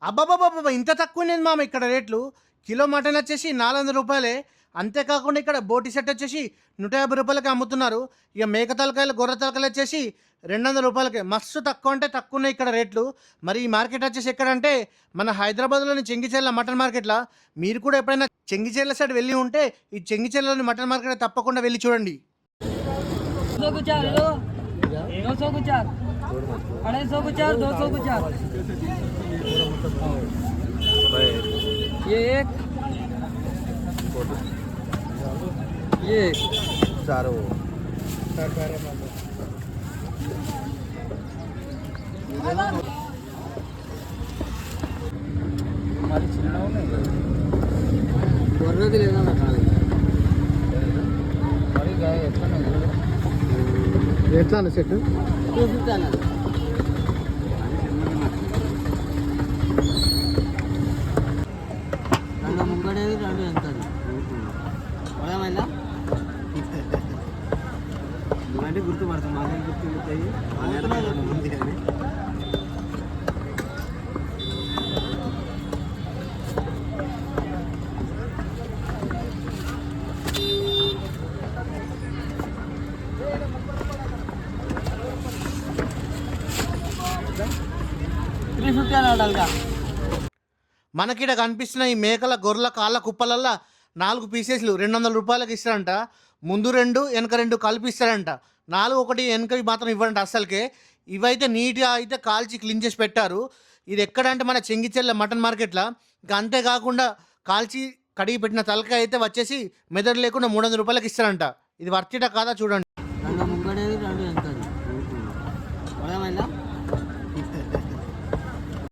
అబ్బబ్బబ్బబ్బ! ఇంత తక్కువనేంది మామ ఇక్కడ రేట్లు. కిలో మటన్ వచ్చేసి రూ. 400. అంతేకాకుండా ఇక్కడ బోటి సెట్ వచ్చేసి రూ. 150కి అమ్ముతున్నారు. ఇక మేక తలకాయలు, గొర్రె తలకాయలు వచ్చేసి రూ. 200కే. మస్తు తక్కువ అంటే తక్కువున్నాయి ఇక్కడ రేట్లు. మరి ఈ మార్కెట్ వచ్చేసి ఎక్కడంటే మన హైదరాబాద్‌లోని చెంగిచెర్ల మటన్ మార్కెట్‌లా. మీరు కూడా ఎప్పుడైనా చెంగిచెర్ల సైడ్ వెళ్ళి ఉంటే ఈ చెంగిచెర్లలోని మటన్ మార్కెట్ తప్పకుండా వెళ్ళి చూడండి. 200 को 4 लो, 200 को 4, 250 को 4, 200 को 4। ये एक, ये चारों గొర్రెది లేదా నాకు ఎట్లా సెట్ 250 అన్నది. రెండు ముంగడేది రెండు ఎంత ఇవన్నీ గుర్తుపడతాం మా గుర్తుపడతాయి ముందు కానీ మనకిడ కనిపిస్తున్న ఈ మేకల, గొర్రెల కాళ్ళ కుప్పలల్లా 4 పీసెస్లు రూ. 200కి ఇస్తారంట. ముందు 2 వెనక 2 కలిపి ఇస్తారంట. 4 ఒకటి వెనకవి మాత్రం ఇవ్వరంట అస్సలకే. ఇవైతే నీట్గా అయితే కాల్చి క్లీన్ చేసి పెట్టారు. ఇది ఎక్కడంటే మన చెంగిచెర్ల మటన్ మార్కెట్లా. ఇంకా అంతేకాకుండా కాల్చి కడిగి పెట్టిన తలకాయ అయితే వచ్చేసి మెదడు లేకుండా రూ. 300కి ఇస్తారంట. ఇది వర్తిట కాదా చూడండి.